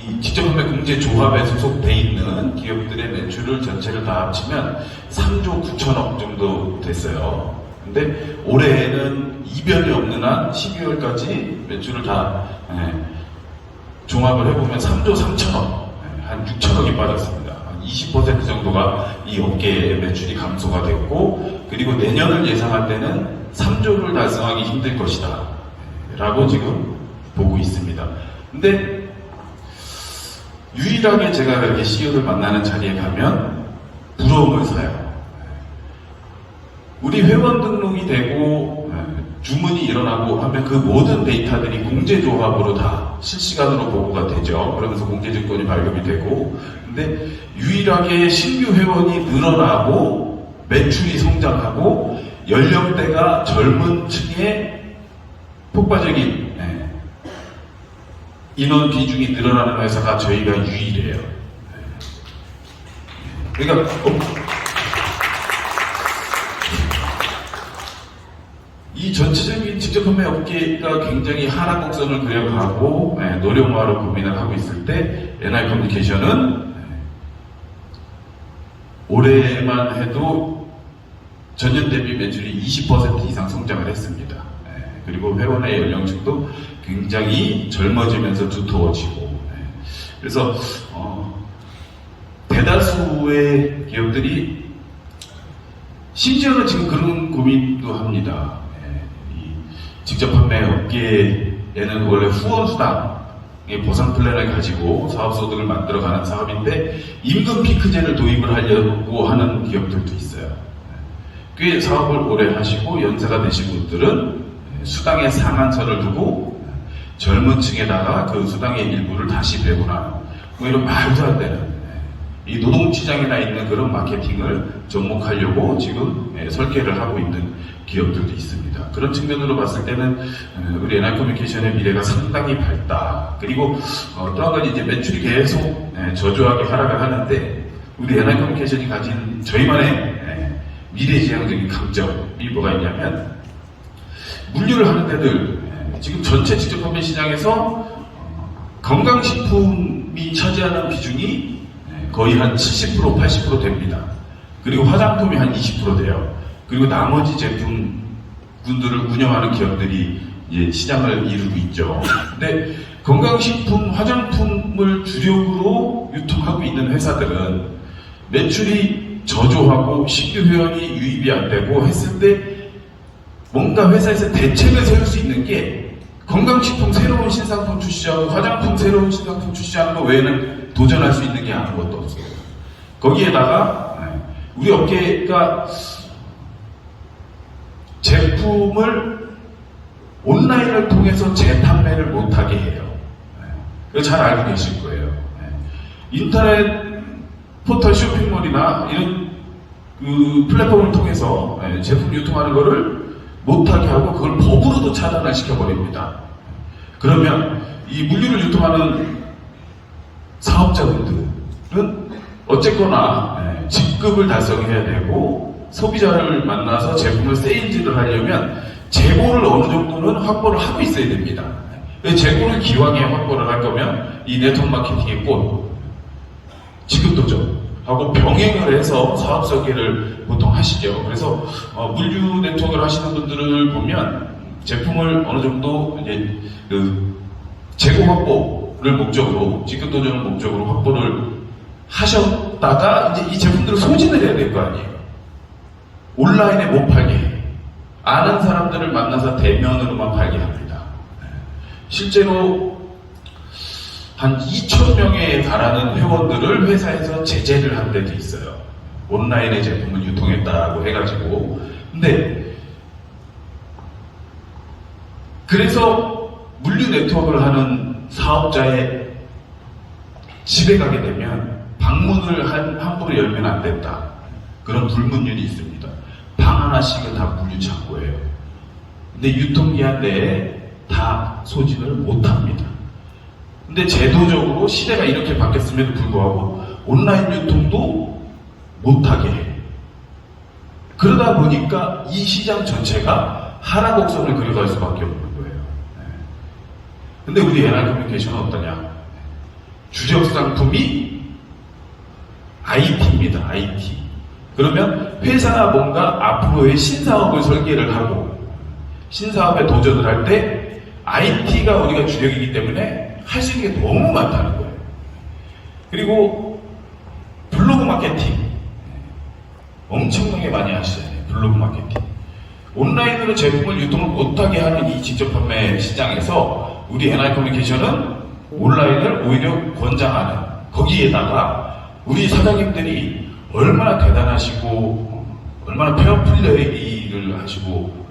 이 직접판매 공제 조합에 소속돼 있는 기업들의 매출을 전체를 다 합치면 3조 9천억 정도 됐어요. 근데 올해에는 이변이 없는 한 12월까지 매출을 다 종합을 해보면 3조 3천억, 한 6천억이 빠졌습니다. 한 20% 정도가 이 업계의 매출이 감소가 됐고, 그리고 내년을 예상할 때는 3조를 달성하기 힘들 것이다 라고 지금 보고 있습니다. 근데 유일하게 제가 이렇게 CEO를 만나는 자리에 가면 부러움을 사요. 우리 회원 등록이 되고 주문이 일어나고 하면 그 모든 데이터들이 공제조합으로 다 실시간으로 보고가 되죠. 그러면서 공제증권이 발급이 되고, 근데 유일하게 신규 회원이 늘어나고 매출이 성장하고 연령대가 젊은 층의 폭발적인 인원 비중이 늘어나는 회사가 저희가 유일해요. 그러니까 이 전체적인 직접판매 업계가 굉장히 하락 곡선을 그려가고 노령화로 고민을 하고 있을 때 NI커뮤니케이션은 올해만 해도 전년 대비 매출이 20% 이상 성장을 했습니다. 그리고 회원의 연령층도 굉장히 젊어지면서 두터워지고, 그래서 대다수의 기업들이 심지어는 지금 그런 고민도 합니다. 이 직접 판매 업계에는 원래 후원수당의 보상 플랜을 가지고 사업소득을 만들어가는 사업인데 임금 피크제를 도입을 하려고 하는 기업들도 있어요. 꽤 사업을 오래 하시고 연세가 되신 분들은 수당의 상한선을 두고 젊은 층에다가 그 수당의 일부를 다시 배분하는 뭐 이런 말도 안 되는 이 노동시장에나 있는 그런 마케팅을 접목하려고 지금 설계를 하고 있는 기업들도 있습니다. 그런 측면으로 봤을 때는 우리 NI커뮤니케이션의 미래가 상당히 밝다. 그리고 또 한 가지 이제 매출이 계속 저조하게 하락을 하는데 우리 NI커뮤니케이션이 가진 저희만의 미래지향적인 강점이 뭐가 있냐면 물류를 하는 데들 지금 전체 직접 판매 시장에서 건강식품이 차지하는 비중이 거의 한 70%, 80% 됩니다. 그리고 화장품이 한 20% 돼요. 그리고 나머지 제품군들을 운영하는 기업들이 이제 시장을 이루고 있죠. 근데 건강식품, 화장품을 주력으로 유통하고 있는 회사들은 매출이 저조하고 신규 회원이 유입이 안 되고 했을 때 뭔가 회사에서 대책을 세울 수 있는 게 건강식품 새로운 신상품 출시하고 화장품 새로운 신상품 출시하는 거 외에는 도전할 수 있는 게 아무것도 없어요. 거기에다가 우리 업계가 제품을 온라인을 통해서 재판매를 못하게 해요. 잘 알고 계실 거예요. 인터넷 포털 쇼핑몰이나 이런 그 플랫폼을 통해서 제품 유통하는 거를 못하게 하고 그걸 법으로도 차단을 시켜버립니다. 그러면 이 물류를 유통하는 사업자분들은 어쨌거나 직급을 달성해야 되고 소비자를 만나서 제품을 세일즈를 하려면 재고를 어느 정도는 확보를 하고 있어야 됩니다. 재고를 기왕에 확보를 할 거면 이 네트워크 마케팅의 꽃 지급도전 하고 병행을 해서 사업 설계를 보통 하시죠. 그래서 물류 네트워크를 하시는 분들을 보면 제품을 어느 정도 이제 그 재고 확보를 목적으로 지급 도전을 목적으로 확보를 하셨다가 이제 이 제품들을 소진을 해야 될 거 아니에요. 온라인에 못 팔게 해. 아는 사람들을 만나서 대면으로만 팔게 합니다. 실제로 한 2,000명에 달하는 회원들을 회사에서 제재를 한 데도 있어요. 온라인의 제품을 유통했다고 해가지고. 근데 그래서 물류 네트워크를 하는 사업자의 집에 가게 되면 방문을 함부로 열면 안 된다. 그런 불문율이 있습니다. 방 하나씩은 다 물류 창고예요. 근데 유통기한 내에 다 소진을 못합니다. 근데 제도적으로 시대가 이렇게 바뀌었음에도 불구하고 온라인 유통도 못하게 해. 그러다 보니까 이 시장 전체가 하락곡선을 그려갈 수밖에 없는 거예요. 근데 우리 NI커뮤니케이션은 어떠냐? 주력 상품이 IT입니다. IT. 그러면 회사가 뭔가 앞으로의 신사업을 설계를 하고 신사업에 도전을 할 때 IT가 우리가 주력이기 때문에 할 수 있는 게 너무 많다는 거예요. 그리고 블로그 마케팅 엄청나게 많이 하시잖아요. 블로그 마케팅. 온라인으로 제품을 유통을 못하게 하는 이 직접 판매 시장에서 우리 NI 커뮤니케이션은 온라인을 오히려 권장하는, 거기에다가 우리 사장님들이 얼마나 대단하시고 얼마나 페어플레이 일을 하시고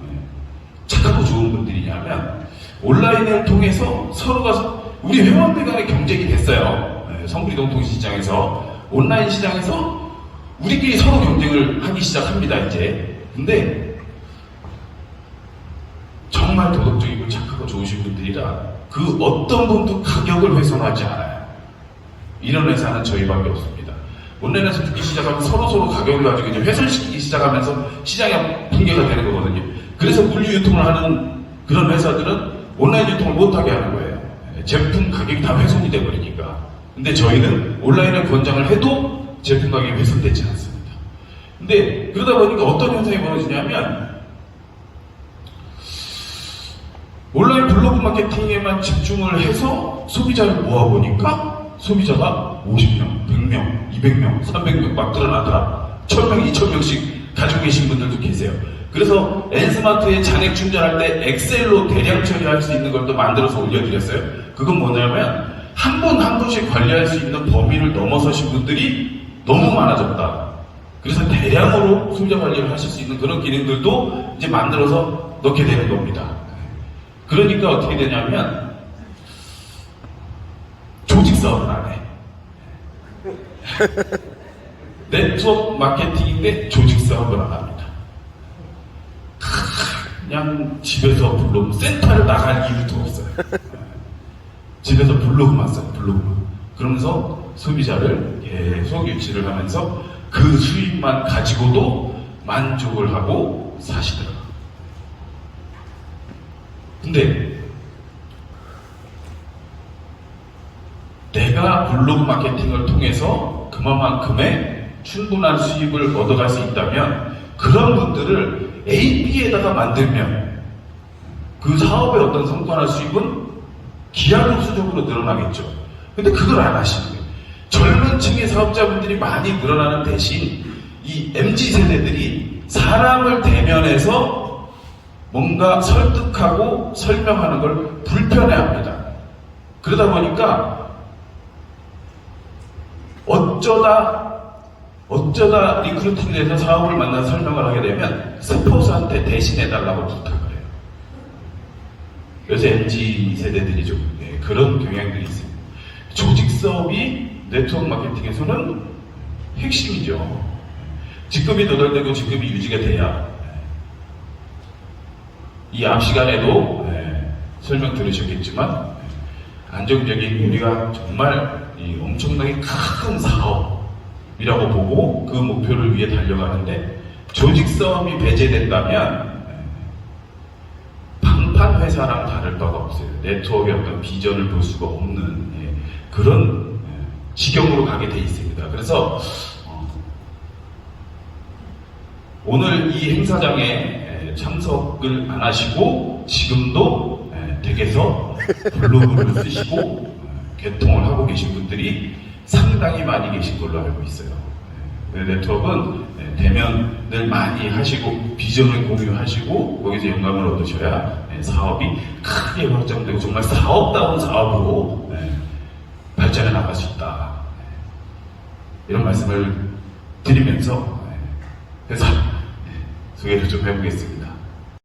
착하고 좋은 분들이냐면 온라인을 통해서 서로가 우리 회원들 간의 경쟁이 됐어요. 성북이동통시장에서 온라인 시장에서 우리끼리 서로 경쟁을 하기 시작합니다. 이제 근데 정말 도덕적이고 착하고 좋으신 분들이라 그 어떤 분도 가격을 훼손하지 않아요. 이런 회사는 저희밖에 없습니다. 온라인에서 듣기 시작하면 서로 가격을 가지고 이제 훼손시키기 시작하면서 시장이 붕괴가 되는 거거든요. 그래서 물류 유통을 하는 그런 회사들은 온라인 유통을 못하게 하는 거예요. 제품 가격이 다 훼손이 돼버리니까. 근데 저희는 온라인을 권장을 해도 제품 가격이 훼손되지 않습니다. 근데 그러다 보니까 어떤 현상이 벌어지냐면 온라인 블로그 마케팅에만 집중을 해서 소비자를 모아보니까 소비자가 50명, 100명, 200명, 300명 막 늘어나더라. 1000명, 2000명씩 가지고 계신 분들도 계세요. 그래서 N스마트에 잔액 충전할 때 엑셀로 대량 처리할 수 있는 걸 또 만들어서 올려드렸어요. 그건 뭐냐면 한 분 한 분씩 관리할 수 있는 범위를 넘어서신 분들이 너무 많아졌다. 그래서 대량으로 소비자 관리를 하실 수 있는 그런 기능들도 이제 만들어서 넣게 되는 겁니다. 그러니까 어떻게 되냐면 조직 사업을 안 해. 네트워크 마케팅인데 조직 사업을 안 합니다. 그냥 집에서 블로그 센터를 나갈 이유도 없어요. 집에서 블로그만 써요. 블로그만. 그러면서 소비자를 계속 유치를 하면서 그 수입만 가지고도 만족을 하고 사시더라고요. 근데 내가 블로그 마케팅을 통해서 그만큼의 충분한 수입을 얻어갈 수 있다면 그런 분들을 AB에다가 만들면 그 사업의 어떤 성과나 수입은 기하급수적으로 늘어나겠죠. 근데 그걸 안 하시는 거예요. 젊은 층의 사업자분들이 많이 늘어나는 대신 이 MZ세대들이 사람을 대면해서 뭔가 설득하고 설명하는 걸 불편해합니다. 그러다 보니까 어쩌다 리크루팅에서 사업을 만나서 설명을 하게 되면 스포츠한테 대신해달라고 부탁을 해요. 요새 MZ 세대들이 좀 그런 경향들이 있습니다. 조직 사업이 네트워크 마케팅에서는 핵심이죠. 직급이 도달되고 직급이 유지가 돼야 이 앞 시간에도 설명 들으셨겠지만 안정적인 우리가 정말 엄청나게 큰 사업이라고 보고 그 목표를 위해 달려가는데 조직 사업이 배제된다면 방판 회사랑 다를 바가 없어요. 네트워크의 어떤 비전을 볼 수가 없는 그런 지경으로 가게 돼 있습니다. 그래서 오늘 이 행사장에 참석을 안 하시고 지금도 댁에서 블로그를 쓰시고 개통을 하고 계신 분들이 상당히 많이 계신 걸로 알고 있어요. 네트워크는 대면을 많이 하시고 비전을 공유하시고 거기서 영감을 얻으셔야 사업이 크게 확장되고 정말 사업다운 사업으로 발전해 나갈 수 있다. 이런 말씀을 드리면서 회사 소개를 좀 해보겠습니다.